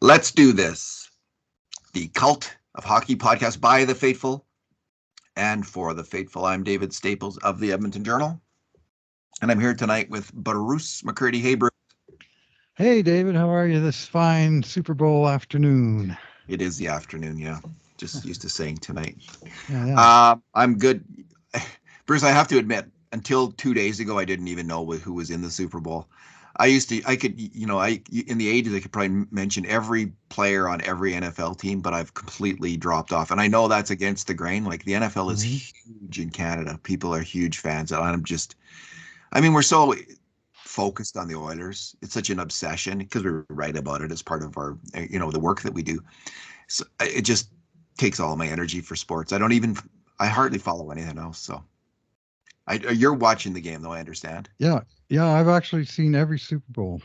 Let's do this. The Cult of Hockey podcast by the faithful and for the faithful. I'm David Staples of the Edmonton Journal, and I'm here tonight with Bruce McCurdy. Hey, Bruce. Hey, David. How are you this fine Super Bowl afternoon? It is the afternoon, yeah. Just used to saying tonight. Yeah. I'm good. Bruce, I have to admit, until 2 days ago, I didn't even know who was in the Super Bowl. I could, in the 80s, I could probably mention every player on every NFL team, but I've completely dropped off. And I know that's against the grain. Like, the NFL is huge in Canada. People are huge fans. And we're so focused on the Oilers. It's such an obsession because we write about it as part of our, the work that we do. So it just takes all my energy for sports. I hardly follow anything else. So you're watching the game, though, I understand. Yeah. I've actually seen every Super Bowl.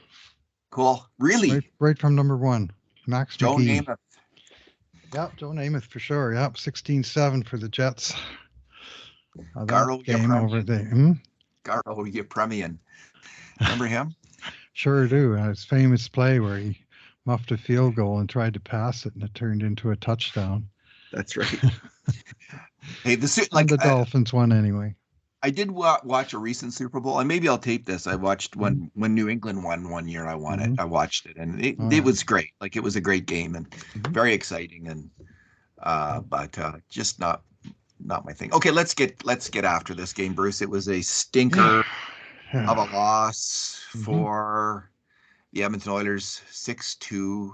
Cool. Really? Right from number one. Max Joe McGee. Namath. Yep, Joe Namath for sure. Yep, 16-7 for the Jets. Garo game over there. Garo Yepremian. Remember him? Sure do. His famous play where he muffed a field goal and tried to pass it, and it turned into a touchdown. That's right. Hey, the Dolphins won anyway. I did watch a recent Super Bowl, and maybe I'll tape this. I watched when New England won one year. I watched it, and it was great. Like, it was a great game and very exciting, and but just not my thing. Okay, let's get after this game, Bruce. It was a stinker of a loss for the Edmonton Oilers, 6-2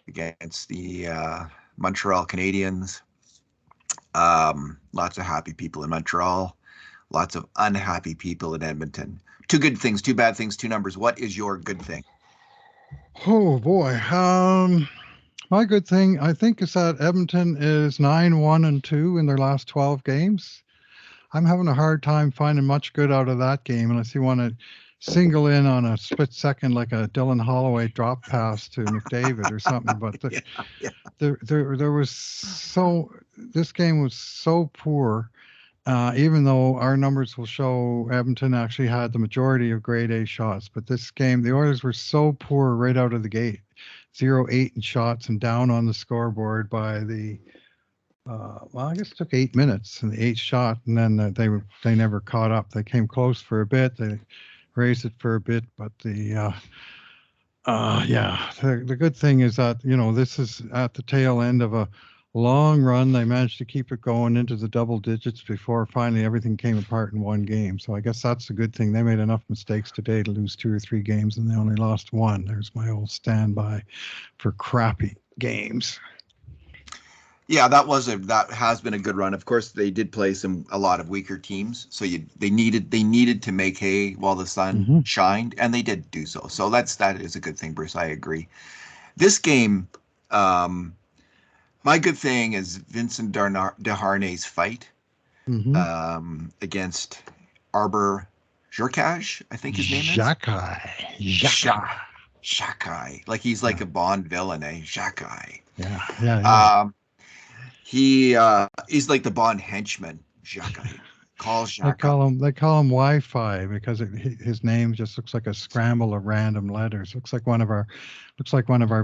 against the Montreal Canadiens. Lots of happy people in Montreal. Lots of unhappy people in Edmonton. 2 good things, 2 bad things, 2 numbers. What is your good thing? Oh, boy. My good thing, I think, is that Edmonton is 9-1-2 in their last 12 games. I'm having a hard time finding much good out of that game unless you want to single in on a split second like a Dylan Holloway drop pass to McDavid or something. But there was this game was so poor. Even though our numbers will show Edmonton actually had the majority of grade A shots, but this game, the Oilers were so poor right out of the gate. 0-8 in shots and down on the scoreboard by the, I guess it took 8 minutes and the 8th shot, and then they never caught up. They came close for a bit. They raised it for a bit, but the good thing is that, this is at the tail end of a long run. They managed to keep it going into the double digits before finally everything came apart in one game. So I guess that's a good thing. They made enough mistakes today to lose 2 or 3 games, and they only lost 1. There's my old standby for crappy games. Yeah, that has been a good run. Of course, they did play a lot of weaker teams, so they needed to make hay while the sun shined, and they did do so. So that is a good thing, Bruce. I agree. This game, my good thing is Vincent Desharnais' fight against Arbor Jurkaj, I think his name is. Jakai. Like, he's like a Bond villain, eh? Jakai. Yeah. He's like the Bond henchman, Jakai. They call him Wi-Fi because his name just looks like a scramble of random letters. Looks like one of our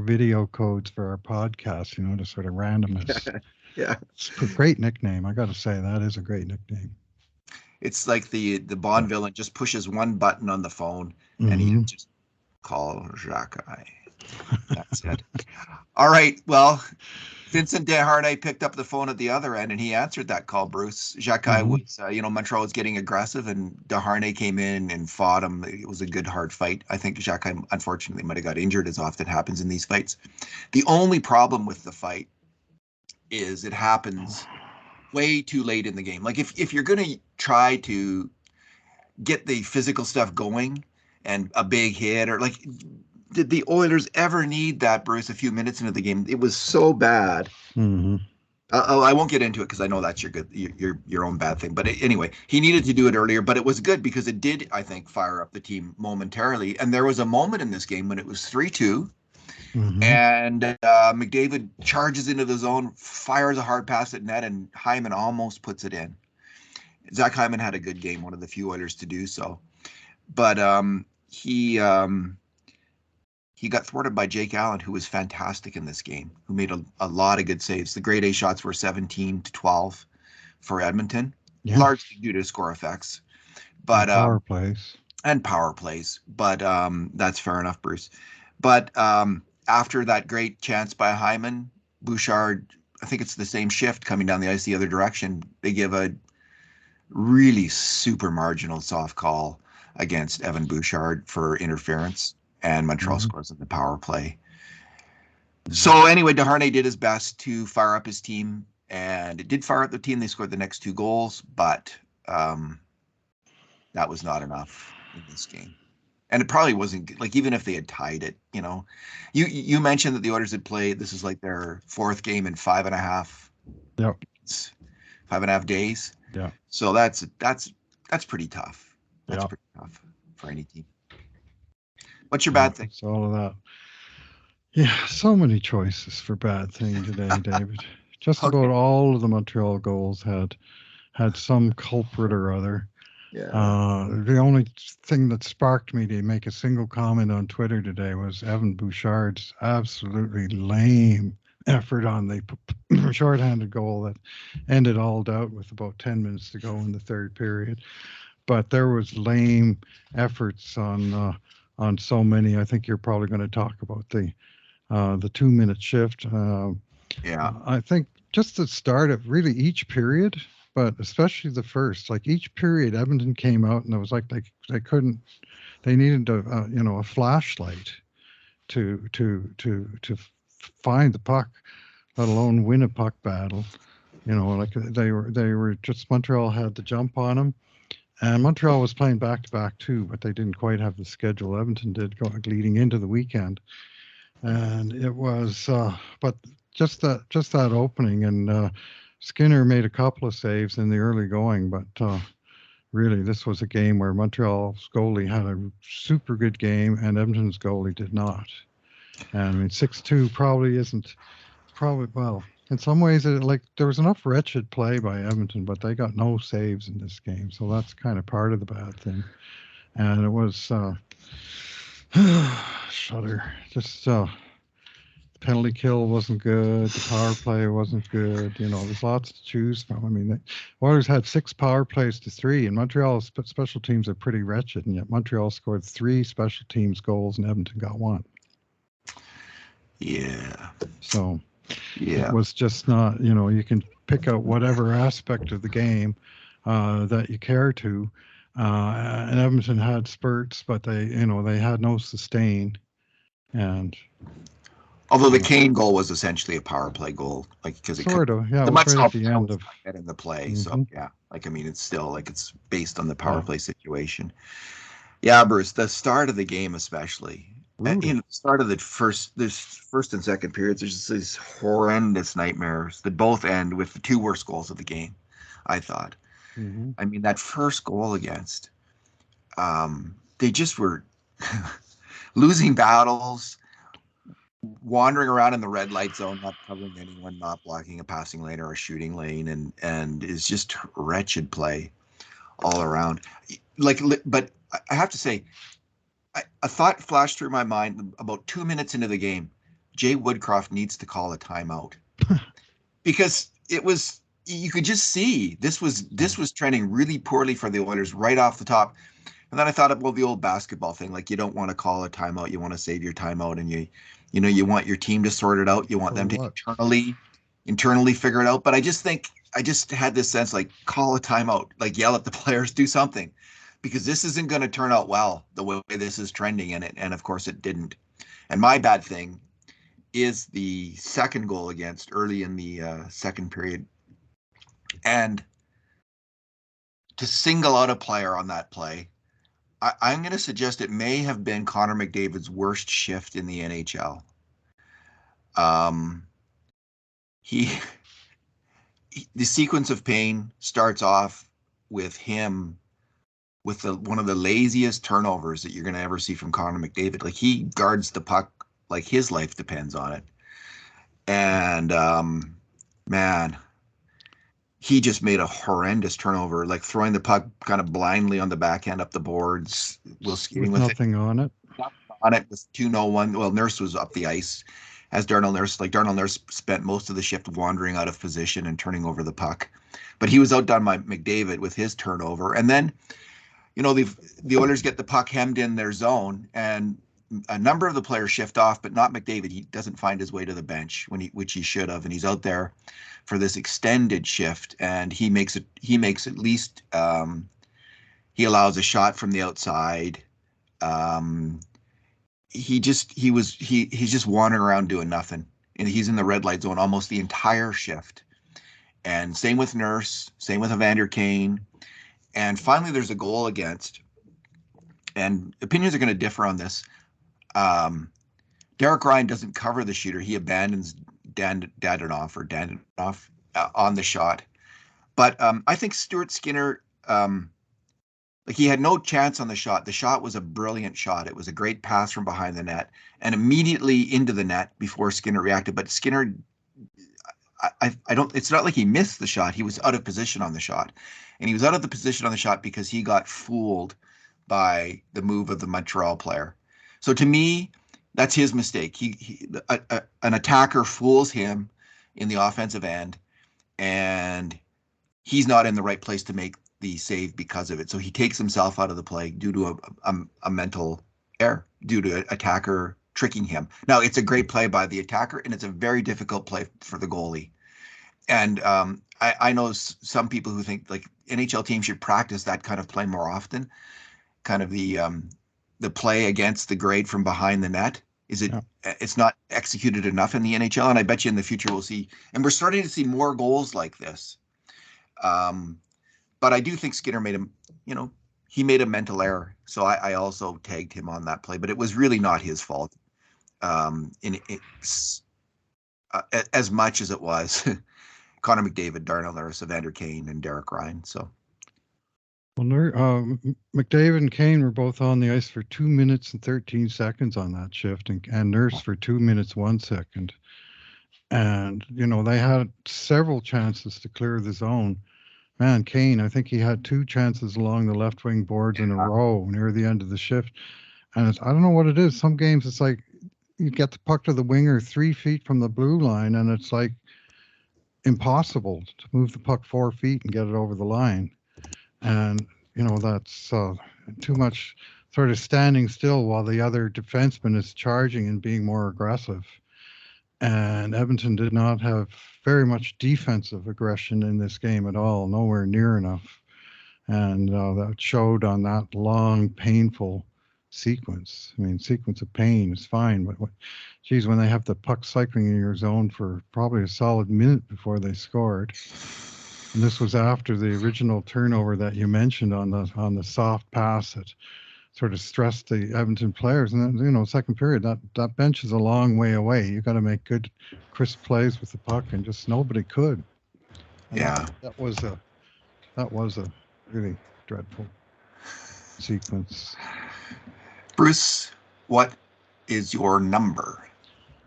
video codes for our podcast. The sort of randomness. Yeah, it's a great nickname. I got to say, that is a great nickname. It's like the Bond villain just pushes one button on the phone and he just call Jakai. That's it. All right. Well, Vincent Desharnais picked up the phone at the other end, and he answered that call, Bruce. Jakai was, Montreal was getting aggressive, and Desharnais came in and fought him. It was a good, hard fight. I think Jakai, unfortunately, might have got injured, as often happens in these fights. The only problem with the fight is it happens way too late in the game. Like, if you're going to try to get the physical stuff going and a big hit, or like, did the Oilers ever need that, Bruce, a few minutes into the game? It was so bad. I won't get into it because I know that's your own bad thing. But anyway, he needed to do it earlier, but it was good because it did, I think, fire up the team momentarily. And there was a moment in this game when it was 3-2, and McDavid charges into the zone, fires a hard pass at net, and Hyman almost puts it in. Zach Hyman had a good game, one of the few Oilers to do so. But he he got thwarted by Jake Allen, who was fantastic in this game, who made a lot of good saves. The grade A shots were 17-12 for Edmonton, largely due to score effects, but power plays and power plays. But that's fair enough, Bruce. But after that great chance by Hyman, Bouchard, I think it's the same shift coming down the ice the other direction. They give a really super marginal soft call against Evan Bouchard for interference, and Montreal scores in the power play. So anyway, Desharnais did his best to fire up his team, and it did fire up the team. They scored the next 2 goals, but that was not enough in this game. And it probably wasn't, like, even if they had tied it, you know. You mentioned that the Oilers had played, this is like their 4th game in 5.5 5.5 days. Yeah. So that's pretty tough. That's Yeah. pretty tough for any team. What's your bad thing? It's all of that. Yeah, so many choices for bad thing today, David. Just about all of the Montreal goals had some culprit or other. Yeah. The only thing that sparked me to make a single comment on Twitter today was Evan Bouchard's absolutely lame effort on the shorthanded goal that ended all doubt with about 10 minutes to go in the 3rd period. But there was lame efforts on so many. I think you're probably going to talk about the 2-minute shift. I think just the start of really each period, but especially the first, like each period, Edmonton came out and it was like they needed a flashlight to find the puck, let alone win a puck battle. Like they were just, Montreal had the jump on them, and Montreal was playing back to back too, but they didn't quite have the schedule Edmonton did leading into the weekend, and it was but just that opening, and Skinner made a couple of saves in the early going, but really this was a game where Montreal's goalie had a super good game and Edmonton's goalie did not. And I mean, 6-2 probably isn't, well, in some ways there was enough wretched play by Edmonton, but they got no saves in this game, so that's kind of part of the bad thing. And it was shudder, just penalty kill wasn't good. The power play wasn't good. There's lots to choose from. I mean, the Oilers had 6 power plays to 3, and Montreal's special teams are pretty wretched, and yet Montreal scored 3 special teams goals, and Edmonton got 1. Yeah. So it was just not, you can pick out whatever aspect of the game that you care to. And Edmonton had spurts, but they had no sustain. And although the Kane goal was essentially a power play goal, like, because it sort of, the right at the end of in the play. So yeah, like, I mean, it's still like it's based on the power play situation. Yeah, Bruce, the start of the game especially. The start of the first and second periods, there's just these horrendous nightmares that both end with the 2 worst goals of the game, I thought. I mean, that first goal against, they just were losing battles, wandering around in the red light zone, not covering anyone, not blocking a passing lane or a shooting lane, and is just wretched play all around. Like, but I have to say, a thought flashed through my mind about 2 minutes into the game. Jay Woodcroft needs to call a timeout because you could just see this was trending really poorly for the Oilers right off the top. And then I thought about the old basketball thing, like, you don't want to call a timeout, you want to save your timeout, and you want your team to sort it out, you want them to internally figure it out. But I just had this sense, like, call a timeout, like, yell at the players, do something. Because this isn't going to turn out well the way this is trending in it. And of course it didn't. And my bad thing is the second goal against early in the second period. And to single out a player on that play, I'm going to suggest it may have been Connor McDavid's worst shift in the NHL. The sequence of pain starts off with him with one of the laziest turnovers that you're going to ever see from Connor McDavid. Like, he guards the puck like his life depends on it. And, man, he just made a horrendous turnover, like throwing the puck kind of blindly on the backhand up the boards, skating with nothing on it. Nothing on it with 2-0-1. Well, Nurse was up the ice as Darnell Nurse. Like Darnell Nurse spent most of the shift wandering out of position and turning over the puck, but he was outdone by McDavid with his turnover. And then, the Oilers get the puck hemmed in their zone, and a number of the players shift off, but not McDavid. He doesn't find his way to the bench which he should have, and he's out there for this extended shift, and he makes at least he allows a shot from the outside. He's just wandering around doing nothing, and he's in the red light zone almost the entire shift. And same with Nurse, same with Evander Kane. And finally, there's a goal against, and opinions are going to differ on this. Derek Ryan doesn't cover the shooter. He abandons Dadonov on the shot. But I think Stuart Skinner, he had no chance on the shot. The shot was a brilliant shot. It was a great pass from behind the net and immediately into the net before Skinner reacted. But Skinner, it's not like he missed the shot. He was out of position on the shot. And he was out of the position on the shot because he got fooled by the move of the Montreal player. So to me, that's his mistake. An attacker fools him in the offensive end, and he's not in the right place to make the save because of it. So he takes himself out of the play due to a mental error, due to an attacker tricking him. Now, it's a great play by the attacker, and it's a very difficult play for the goalie. And I know some people who think like NHL teams should practice that kind of play more often. Kind of the play against the grade from behind the net. It's not executed enough in the NHL, and I bet you in the future we'll see. And we're starting to see more goals like this. But I do think Skinner made a mental error. So I also tagged him on that play, but it was really not his fault. As much as it was Connor McDavid, Darnell Nurse, Evander Kane, and Derek Ryan. So, well, McDavid and Kane were both on the ice for 2 minutes and 13 seconds on that shift, and Nurse for 2 minutes 1 second. And they had several chances to clear the zone. Man, Kane, I think he had 2 chances along the left wing boards in a row near the end of the shift. And I don't know what it is. Some games it's like you get the puck to the winger 3 feet from the blue line, and it's like impossible to move the puck 4 feet and get it over the line. And, that's too much sort of standing still while the other defenseman is charging and being more aggressive. And Edmonton did not have very much defensive aggression in this game at all, nowhere near enough. And that showed on that long, painful sequence. I mean, sequence of pain is fine, but when they have the puck cycling in your zone for probably a solid minute before they scored. And this was after the original turnover that you mentioned on the soft pass that sort of stressed the Edmonton players. And then, second period, that bench is a long way away. You got to make good, crisp plays with the puck, and just nobody could. And yeah, that was a really dreadful sequence. Bruce, what is your number?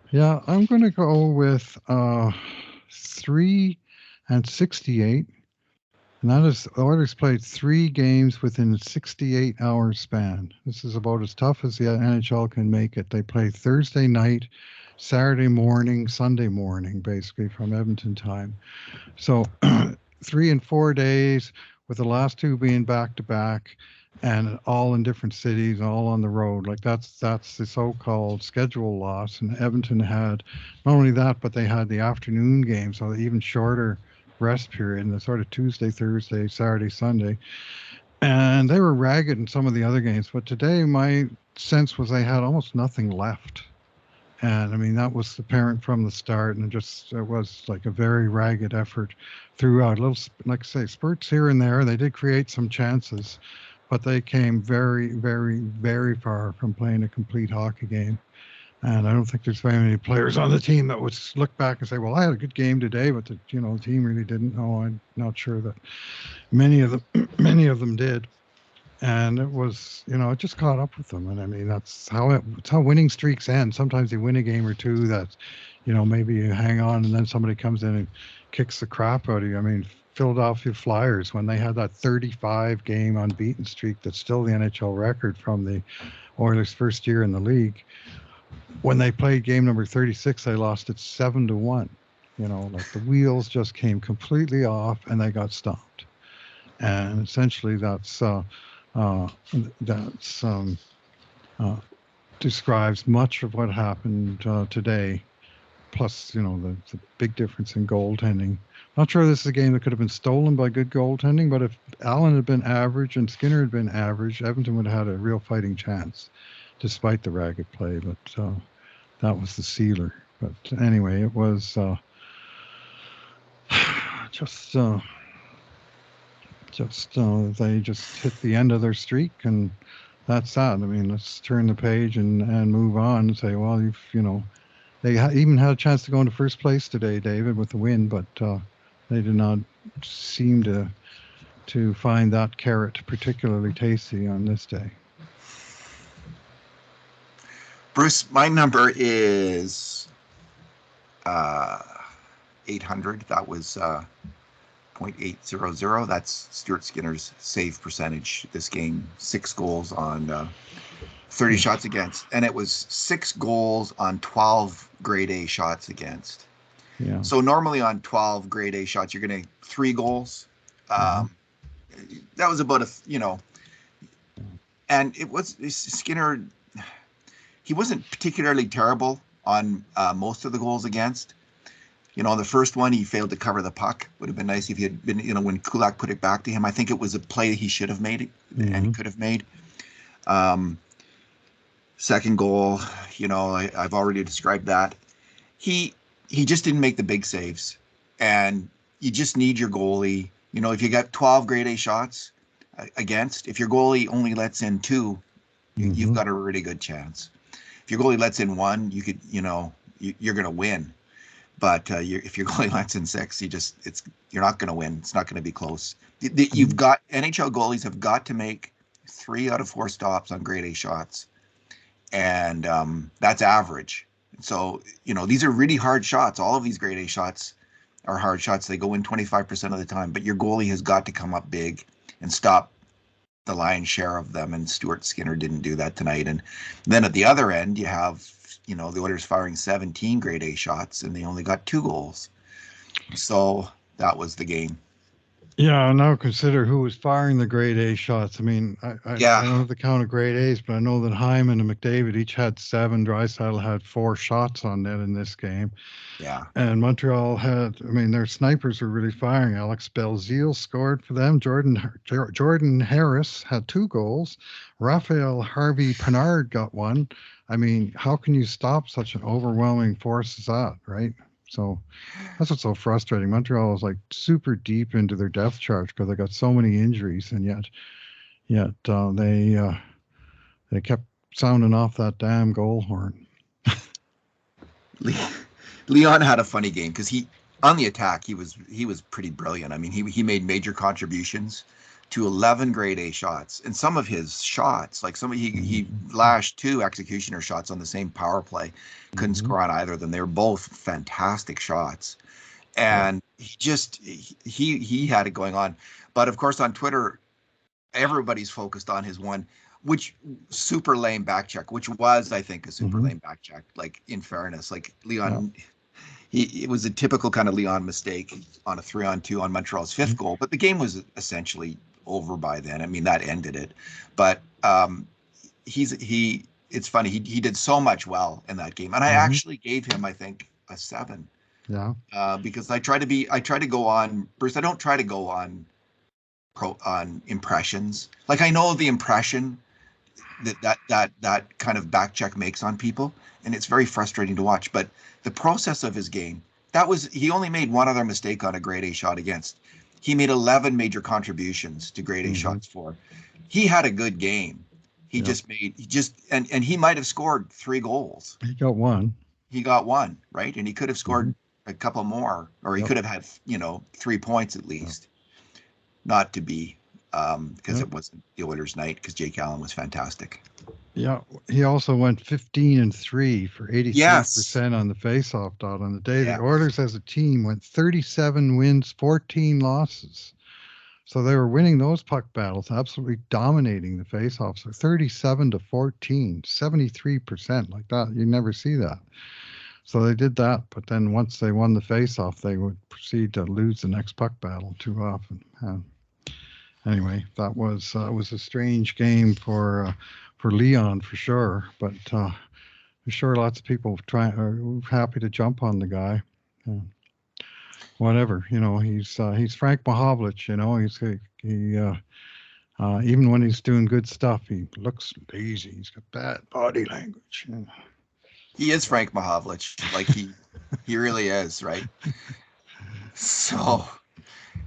Yeah, I'm going to go with 3 and 68. And that is, the Oilers played 3 games within a 68-hour span. This is about as tough as the NHL can make it. They play Thursday night, Saturday morning, Sunday morning, basically, from Edmonton time. So 3 and 4 days, with the last 2 being back-to-back, and all in different cities, all on the road. Like that's the so-called schedule loss. And Edmonton had not only that, but they had the afternoon game, so even shorter rest period in the sort of Tuesday, Thursday, Saturday, Sunday. And they were ragged in some of the other games. But today, my sense was they had almost nothing left. And I mean, that was apparent from the start. And it was like a very ragged effort throughout. Little, like I say, spurts here and there. They did create some chances, but they came very, very, very far from playing a complete hockey game. And I don't think there's very many players on the team that would look back and say, well, I had a good game today, but the team really didn't. No, I'm not sure that many of them did. And it was, it just caught up with them. And I mean, that's how winning streaks end. Sometimes you win a game or two that, maybe you hang on and then somebody comes in and kicks the crap out of you. I mean, Philadelphia Flyers, when they had that 35 game unbeaten streak, that's still the NHL record from the Oilers' first year in the league. When they played game number 36, they lost it 7-1. Like the wheels just came completely off and they got stomped. And essentially that's describes much of what happened today. Plus, the big difference in goaltending. Not sure this is a game that could have been stolen by good goaltending, but if Allen had been average and Skinner had been average, Edmonton would have had a real fighting chance, despite the ragged play. But that was the sealer. But anyway, it was just they just hit the end of their streak, and that's that. I mean, let's turn the page and move on and say, well, they even had a chance to go into first place today, David, with the win, but they did not seem to find that carrot particularly tasty on this day. Bruce, my number is 800. That was 0.800. That's Stuart Skinner's save percentage this game. 6 goals on 30 shots against, and it was 6 goals on 12 grade A shots against. Yeah. So normally on 12 grade A shots, you're going to 3 goals. That was about and it was Skinner. He wasn't particularly terrible on most of the goals against. The first one, he failed to cover the puck. Would have been nice if he had been, when Kulak put it back to him. I think it was a play he should have made and he could have made. Second goal, I've already described that. He just didn't make the big saves. And you just need your goalie. If you got 12 grade A shots against, if your goalie only lets in 2, you've got a really good chance. If your goalie lets in 1, you could, you're going to win. But if your goalie lets in 6, you're not going to win. It's not going to be close. You've got NHL goalies have got to make 3 out of 4 stops on grade A shots, and that's average. So these are really hard shots. All of these grade A shots are hard shots. They go in 25% of the time. But your goalie has got to come up big and stop the lion's share of them. And Stuart Skinner didn't do that tonight. And then at the other end, you have the Oilers firing 17 grade A shots, and they only got 2 goals. So that was the game. Yeah, now consider who was firing the grade A shots. I mean, I don't have the count of grade A's, but I know that Hyman and McDavid each had 7. Draisaitl had 4 shots on net in this game. Yeah. And Montreal their snipers were really firing. Alex Belzile scored for them. Jordan Harris had 2 goals. Raphael Harvey Pinard got 1. I mean, how can you stop such an overwhelming force as that, right? So that's what's so frustrating. Montreal is like super deep into their depth chart because they got so many injuries, and yet they kept sounding off that damn goal horn. Leon had a funny game because on the attack he was pretty brilliant. I mean, he made major contributions to 11 grade A shots, and some of his shots, like he lashed 2 executioner shots on the same power play, couldn't score on either of them. They were both fantastic shots, and he had it going on. But of course on Twitter, everybody's focused on his one, which super lame back check, which was, I think, a super lame back check. Like, in fairness, like Leon, it was a typical kind of Leon mistake on a 3-on-2 on Montreal's 5th goal, but the game was essentially over by then. I mean, that ended it. But it's funny. He did so much well in that game, and I actually gave him, I think, a 7. Yeah. Because I try to go on, Bruce. I don't try to go on impressions. Like, I know the impression that kind of back check makes on people, and it's very frustrating to watch. But the process of his game, he only made 1 other mistake on a grade A shot against. He made 11 major contributions to grade A shots for. He had a good game. He might have scored 3 goals. He got 1. He got 1, right? And he could have scored a couple more, or he could have had 3 points at least. Not to be, because it wasn't the Oilers' night, because Jake Allen was fantastic. Yeah, he also went 15-3 for 83% on the faceoff dot on the day. The Oilers as a team went 37 wins, 14 losses. So they were winning those puck battles, absolutely dominating the faceoffs. So 37-14, 73%, like that. You never see that. So they did that, but then once they won the faceoff, they would proceed to lose the next puck battle too often. Anyway, that was a strange game for Leon for sure. But I'm sure lots of people are happy to jump on the guy. Whatever, he's Frank Mahovlich. Even when he's doing good stuff, he looks lazy. He's got bad body language. He is Frank Mahovlich, like he really is, right? So,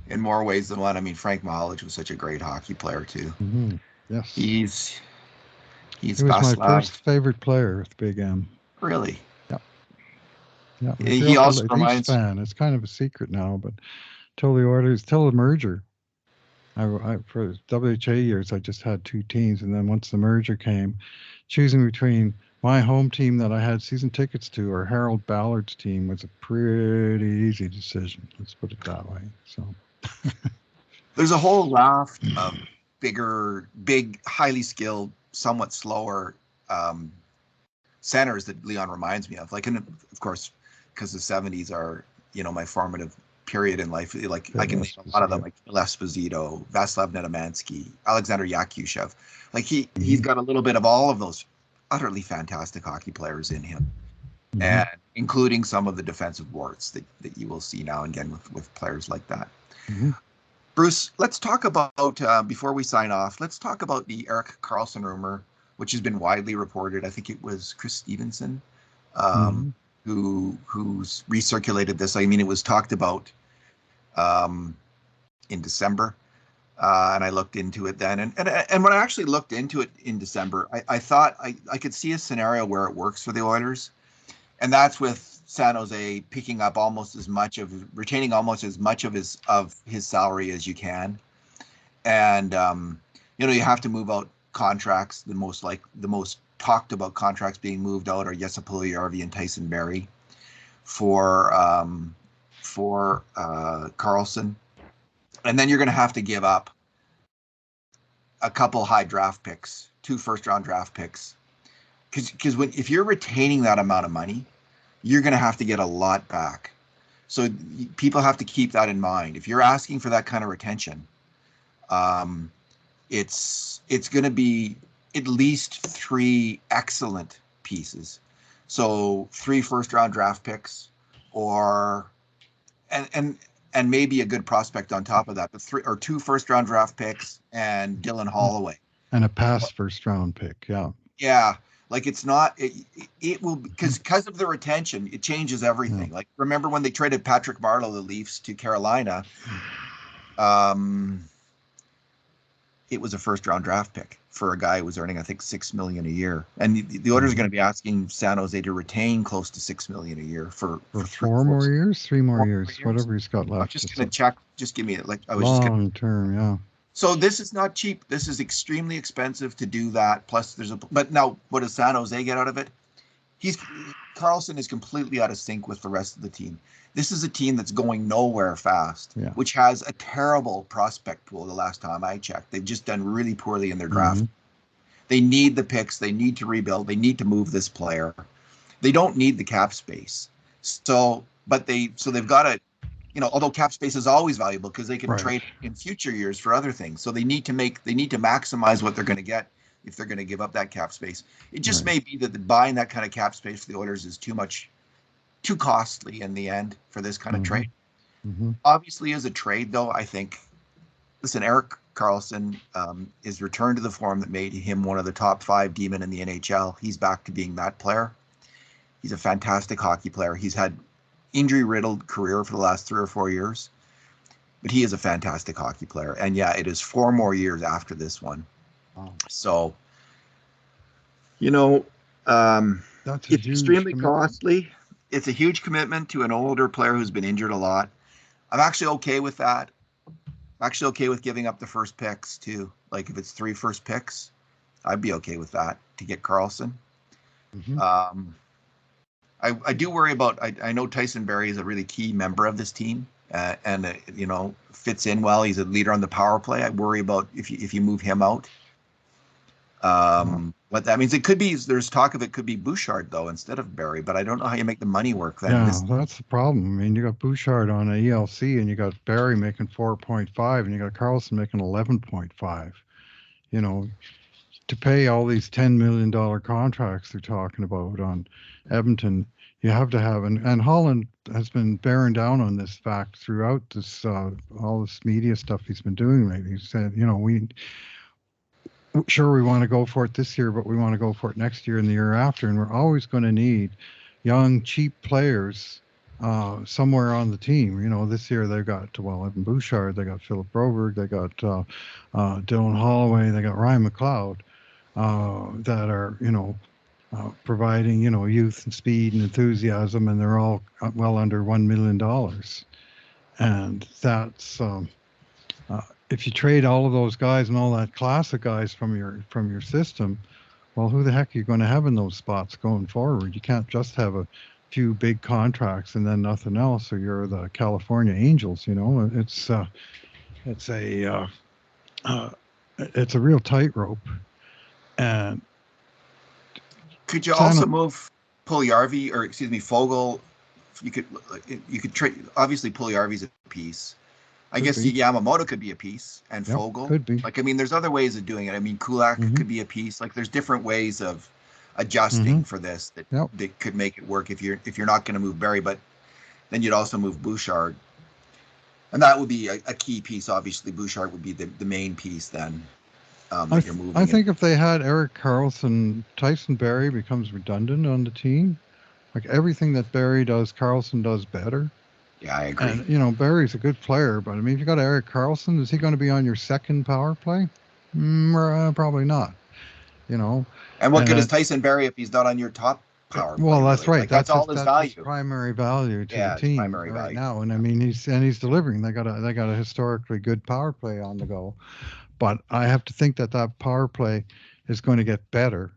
in more ways than one, I mean, Frank Mahovlich was such a great hockey player too. Mm-hmm. Yes, he was my first favorite player with Big M. Really? Yeah. He also reminds fan. It's kind of a secret now, but till the merger. For WHA years, I just had two teams, and then once the merger came, choosing between my home team that I had season tickets to or Harold Ballard's team was a pretty easy decision. Let's put it that way. So there's a whole raft of big, highly skilled, somewhat slower centers that Leon reminds me of. Like, and of course, because the 70s are, my formative period in life. Like, I can name a lot of them, like Phil Esposito, Vaslav Nedomansky, Alexander Yakushev. Like, he's got a little bit of all of those utterly fantastic hockey players in him, and including some of the defensive warts that you will see now and again with players like that. Bruce, let's talk about, before we sign off, let's talk about the Erik Karlsson rumor, which has been widely reported. I think it was Chris Stevenson who's recirculated this. I mean, it was talked about in December, and I looked into it then. And when I actually looked into it in December, I thought I could see a scenario where it works for the Oilers, and that's with San Jose picking up retaining almost as much of his salary as you can, and you have to move out contracts. The most talked about contracts being moved out are Jesse Puljujärvi and Tyson Barrie for Karlsson, and then you're going to have to give up a couple high draft picks, 2 first-round draft picks, because if you're retaining that amount of money, you're going to have to get a lot back. So people have to keep that in mind. If you're asking for that kind of retention, it's going to be at least 3 excellent pieces. So 3 first-round draft picks, and maybe a good prospect on top of that, but 3 or 2 first-round draft picks and Dylan Holloway. And a past first-round pick, yeah. Yeah, like it will, because of the retention, it changes everything. Yeah. Like, remember when they traded Patrick Marleau, the Leafs, to Carolina? It was a first-round draft pick for a guy who was earning, I think, $6 million a year, and the Oilers are going to be asking San Jose to retain close to $6 million a year for 4 more years, 3 more years, whatever he's got left. I'm just going to check. Just give me it. Like, I was long term, yeah. So this is not cheap. This is extremely expensive to do that. Plus, but now, what does San Jose get out of it? Karlsson is completely out of sync with the rest of the team. This is a team that's going nowhere fast, which has a terrible prospect pool. The last time I checked, they've just done really poorly in their draft. They need the picks. They need to rebuild. They need to move this player. They don't need the cap space. So they've got to, although cap space is always valuable because they can trade in future years for other things. So they need to maximize what they're going to get if they're going to give up that cap space. It just may be that buying that kind of cap space for the Oilers is too costly in the end for this kind of trade. Obviously, as a trade, though, I think, listen, Erik Karlsson is returned to the form that made him one of the top 5 D-men in the NHL. He's back to being that player. He's a fantastic hockey player. He's had injury-riddled career for the last 3 or 4 years, but he is a fantastic hockey player. And yeah, it is 4 more years after this one. Wow. So, it's extremely costly. It's a huge commitment to an older player who's been injured a lot. I'm actually okay with that. I'm actually okay with giving up the first picks too. Like, if it's 3 first picks, I'd be okay with that to get Karlsson. I do worry about, I know Tyson Barrie is a really key member of this team, and fits in well. He's a leader on the power play. I worry about if you move him out. What that means, it could be, there's talk of it could be Bouchard though instead of Barry, but I don't know how you make the money work then. Yeah, that's the problem. I mean, you got Bouchard on a ELC, and you got Barry making 4.5, and you got Karlsson making 11.5. To pay all these $10 million contracts they're talking about on Edmonton, you have to have, and Holland has been bearing down on this fact throughout this all this media stuff he's been doing lately. He said, we want to go for it this year, but we want to go for it next year and the year after, and we're always going to need young, cheap players somewhere on the team. This year they've got Evan Bouchard, they got Philip Broberg, they got Dylan Holloway, they got Ryan McLeod that are providing youth and speed and enthusiasm, and they're all well under $1 million, and that's if you trade all of those guys and all that class of guys from your system, well, who the heck are you going to have in those spots going forward? You can't just have a few big contracts and then nothing else, or you're the California Angels. It's a real tightrope. And could you also move Puljujarvi, or excuse me, Fogel? You could trade. Obviously, Puljujarvi's a piece. I guess Yamamoto could be a piece, and Fogel could be. There's other ways of doing it. Kulak could be a piece. There's different ways of adjusting for this that could make it work if you're not going to move Barry, but then you'd also move Bouchard, and that would be a key piece. Obviously, Bouchard would be the main piece then. You're moving. I think if they had Erik Karlsson, Tyson Barrie becomes redundant on the team. Everything that Barrie does, Karlsson does better. Yeah, I agree. And, Barry's a good player, but if you got Erik Karlsson, is he going to be on your second power play? Probably not. And what good is Tyson Barrie if he's not on your top power play? Well, that's right. That's all his value. His primary value to the team right now. And he's delivering. They got a historically good power play on the go, but I have to think that power play is going to get better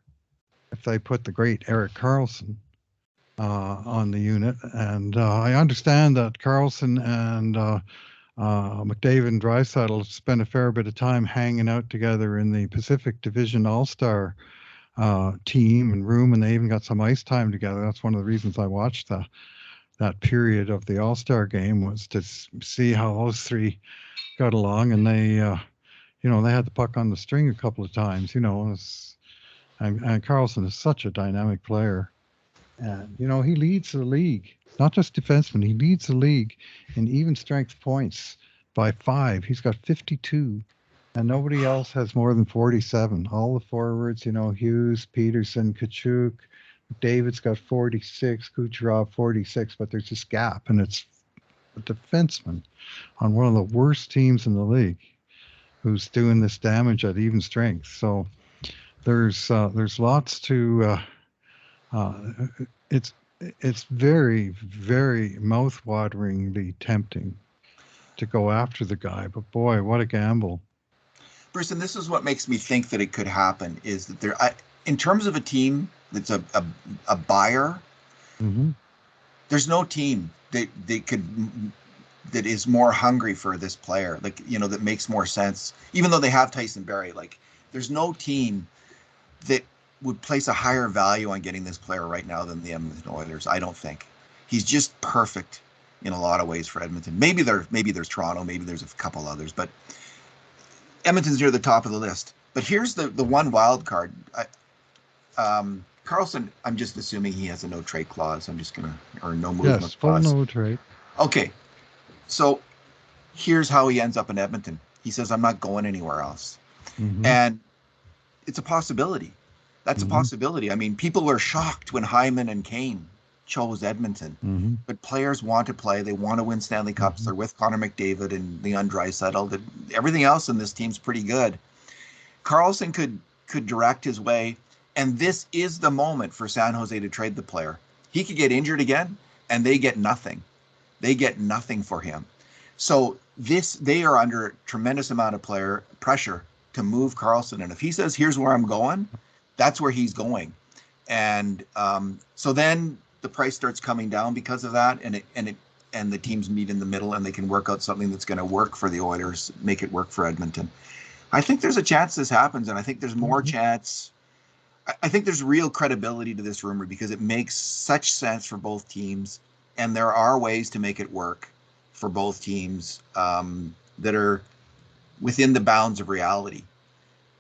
if they put the great Erik Karlsson on the unit. And I understand that Karlsson and McDavid and Draisaitl spent a fair bit of time hanging out together in the Pacific Division All-Star team and room, and they even got some ice time together. That's one of the reasons I watched that period of the All-Star game, was to see how those three got along. And they they had the puck on the string a couple of times, and Karlsson is such a dynamic player. And, he leads the league, not just defenseman. He leads the league in even strength points by 5. He's got 52, and nobody else has more than 47. All the forwards, Hughes, Peterson, Kachuk, David's got 46, Kucherov 46, but there's this gap, and it's a defenseman on one of the worst teams in the league who's doing this damage at even strength. So there's lots to... it's very, very mouth-wateringly tempting to go after the guy, but boy, what a gamble. Bruce, and this is what makes me think that it could happen, is that in terms of a team that's a buyer, there's no team that is more hungry for this player, that makes more sense, even though they have Tyson Barrie. There's no team that would place a higher value on getting this player right now than the Edmonton Oilers. I don't think. He's just perfect in a lot of ways for Edmonton. Maybe there's Toronto, maybe there's a couple others, but Edmonton's near the top of the list. But here's the one wild card. Karlsson, I'm just assuming he has a no trade clause. Or no movement clause. Yes, full no trade. Okay. So here's how he ends up in Edmonton. He says, I'm not going anywhere else. And it's a possibility. That's a possibility. People were shocked when Hyman and Kane chose Edmonton, but players want to play. They want to win Stanley Cups. They're with Connor McDavid and Leon Draisaitl. Everything else in this team's pretty good. Karlsson could direct his way, and this is the moment for San Jose to trade the player. He could get injured again, and they get nothing. They get nothing for him. So they are under a tremendous amount of player pressure to move Karlsson, and if he says, "Here's where I'm going," that's where he's going. And so then the price starts coming down because of that, and and the teams meet in the middle and they can work out something that's going to work for the Oilers, make it work for Edmonton. I think there's a chance this happens, and I think there's more chance. I think there's real credibility to this rumor because it makes such sense for both teams, and there are ways to make it work for both teams that are within the bounds of reality.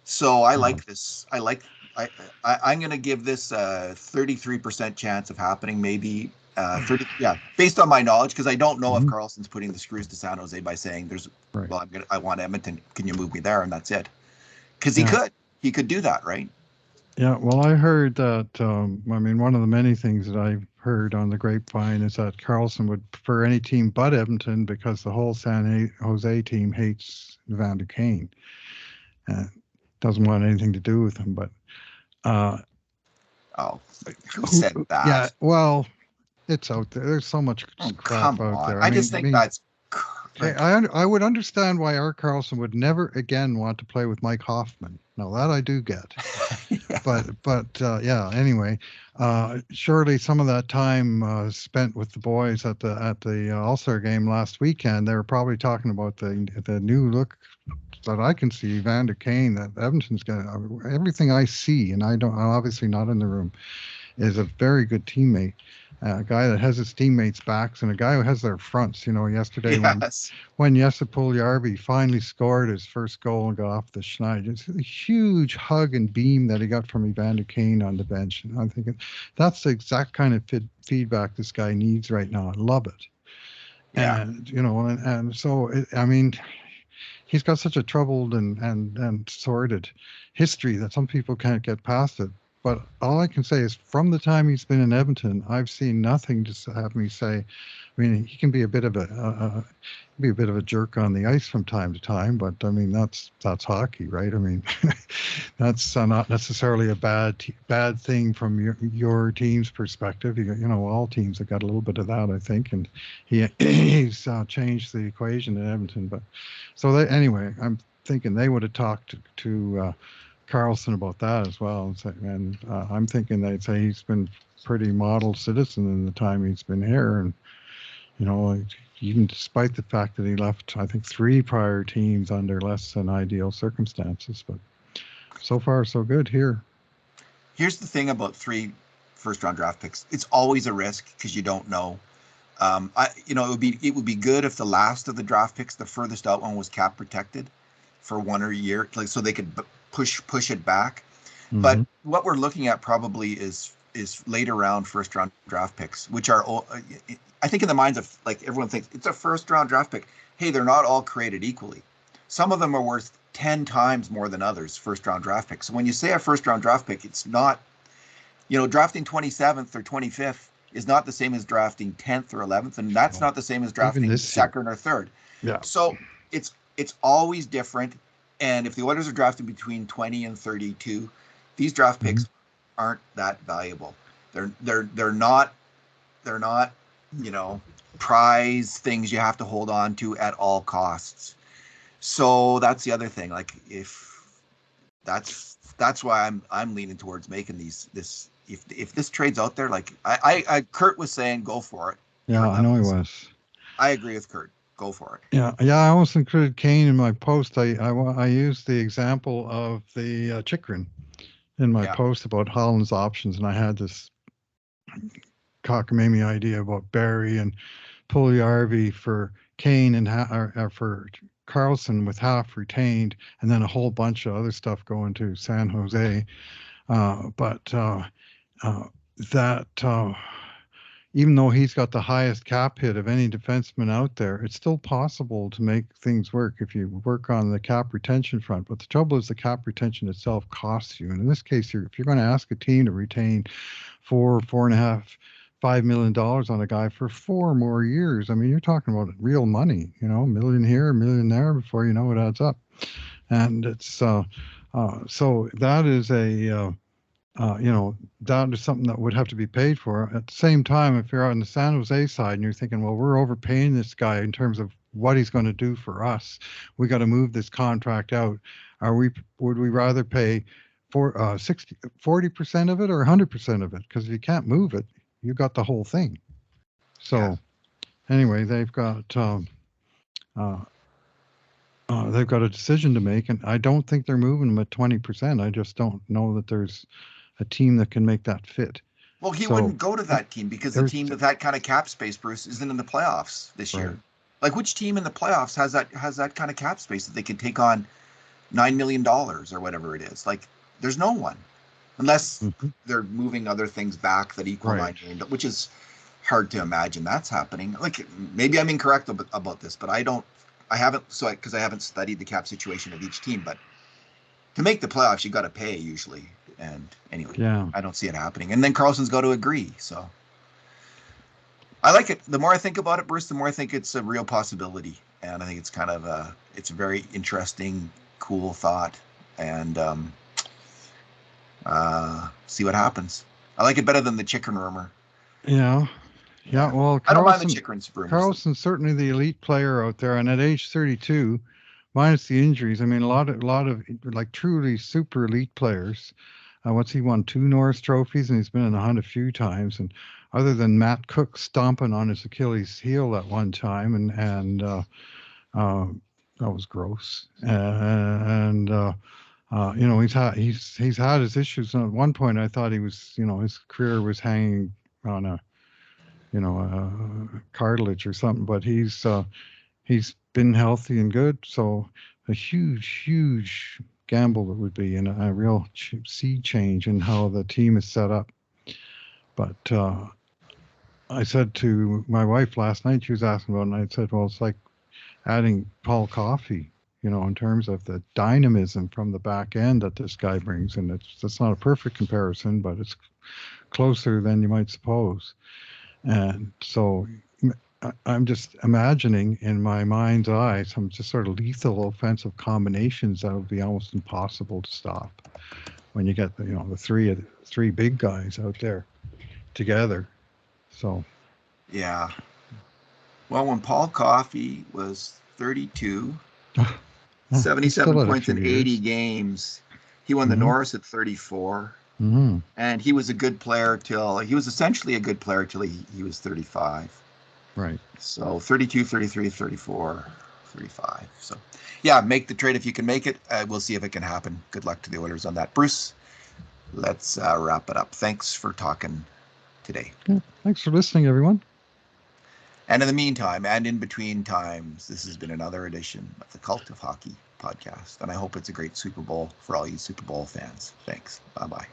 So I like this. I'm going to give this a 33% chance of happening, maybe 30. Yeah, based on my knowledge, because I don't know if Karlsson's putting the screws to San Jose by saying well, I want Edmonton. Can you move me there? And that's it. Because he could do that, right? Yeah, well, I heard that, I mean, one of the many things that I've heard on the grapevine is that Karlsson would prefer any team but Edmonton because the whole San Jose team hates Evander Kane and doesn't want anything to do with him. But who said that? Yeah, well, it's out there. There's so much crap out there. I just think that's. I would understand why Art Karlsson would never again want to play with Mike Hoffman. Now that I do get, but yeah. Anyway, surely some of that time spent with the boys at the All-Star game last weekend, they were probably talking about the new look that I can see, Evander Kane, that Edmonton's got. Everything I see, and I'm obviously not in the room, is a very good teammate. A guy that has his teammates' backs and a guy who has their fronts. You know, yesterday when Jesse Puljujarvi finally scored his first goal and got off the schneid, it's a huge hug and beam that he got from Evander Kane on the bench. And I'm thinking that's the exact kind of feedback this guy needs right now. I love it. Yeah. And, you know, and so, I mean, he's got such a troubled and sordid history that some people can't get past it. But all I can say is from the time he's been in Edmonton, I've seen nothing to have me say. I mean, he can be a bit of a jerk on the ice from time to time, but I mean that's hockey, right? I mean, that's not necessarily a bad thing from your team's perspective. You know, all teams have got a little bit of that, I think, and he's changed the equation in Edmonton. But so anyway, I'm thinking they would have talked to Karlsson about that as well, and I'm thinking they'd say he's been pretty model citizen in the time he's been here, and you know, even despite the fact that he left, I think 3 prior teams under less than ideal circumstances, but so far so good here. Here's the thing about 3 first-round draft picks: it's always a risk because you don't know. It would be good if the last of the draft picks, the furthest out one, was cap protected for 1 or a year, like so they could push it back. But what we're looking at probably is later round first round draft picks, which are, I think, in the minds of, like, everyone thinks it's a first round draft pick. Hey, they're not all created equally. Some of them are worth 10 times more than others, first round draft picks. So when you say a first round draft pick, it's not, you know, drafting 27th or 25th is not the same as drafting 10th or 11th, and that's not the same as drafting second or third. Yeah. So it's always different. And if the Oilers are drafted between 20 and 32, these draft picks aren't that valuable. They're not, you know, prize things you have to hold on to at all costs. So that's the other thing. Like, if that's why I'm leaning towards making this. If this trade's out there, like Kurt was saying, go for it. Yeah, I know he was. I agree with Kurt. Go for it. Yeah. I almost included Kane in my post. I used the example of the Chychrun in my post about Holland's options, and I had this cockamamie idea about Barry and Puljujarvi for Kane and for Karlsson with half retained, and then a whole bunch of other stuff going to San Jose. Even though he's got the highest cap hit of any defenseman out there, it's still possible to make things work if you work on the cap retention front. But the trouble is the cap retention itself costs you. And in this case, if you're going to ask a team to retain $4.5, $5 million on a guy for 4 more years, I mean, you're talking about real money, you know, $1 million here, $1 million there, before you know it adds up. And it's so that is that is something that would have to be paid for. At the same time, if you're on the San Jose side and you're thinking, well, we're overpaying this guy in terms of what he's going to do for us, we got to move this contract out. Would we rather pay for 40% of it or 100% of it? Because if you can't move it, you got the whole thing. So anyway, they've got a decision to make, and I don't think they're moving them at 20%. I just don't know that there's a team that can make that fit. Well, he So wouldn't go to that team because the there's team with that kind of cap space, Bruce, isn't in the playoffs this year. right. Like, which team in the playoffs has that kind of cap space that they can take on $9 million or whatever it is? Like, there's no one, unless Mhm. they're moving other things back that equal Right. $9 million, which is hard to imagine that's happening. Like, maybe I'm incorrect about this, but I haven't because I haven't studied the cap situation of each team. But to make the playoffs, you got to pay usually. And anyway, Yeah. I don't see it happening. And then Karlsson's got to agree. So I like it. The more I think about it, Bruce, the more I think it's a real possibility. And I think it's kind of it's a very interesting, cool thought. And see what happens. I like it better than the chicken rumor. Yeah. Yeah. Yeah. Well, I don't mind the chicken rumors. Karlsson's certainly the elite player out there, and at age 32, minus the injuries, I mean, a lot of like truly super elite players. What's he won 2 Norris trophies, and he's been in the hunt a few times. And other than Matt Cook stomping on his Achilles heel at one time, and uh, that was gross. He's had his issues. And at one point, I thought his career was hanging on a cartilage or something. But he's been healthy and good. So a huge gamble it would be, and a real sea change in how the team is set up. But I said to my wife last night, she was asking about it, and I said, well, it's like adding Paul Coffey, in terms of the dynamism from the back end that this guy brings. And that's not a perfect comparison, but it's closer than you might suppose. And so I'm just imagining in my mind's eye some just sort of lethal offensive combinations that would be almost impossible to stop when you get the three big guys out there together. So Yeah. Well, when Paul Coffey was 32, he's still 77 had a points few in 80 years. games, he won the Mm-hmm. Norris at 34. Mm-hmm. And he was essentially a good player till he was 35. Right. So 32, 33, 34, 35. So yeah, make the trade if you can make it. We'll see if it can happen. Good luck to the Oilers on that. Bruce, let's wrap it up. Thanks for talking today. Yeah. Thanks for listening, everyone. And in the meantime, and in between times, this has been another edition of the Cult of Hockey podcast. And I hope it's a great Super Bowl for all you Super Bowl fans. Thanks. Bye-bye.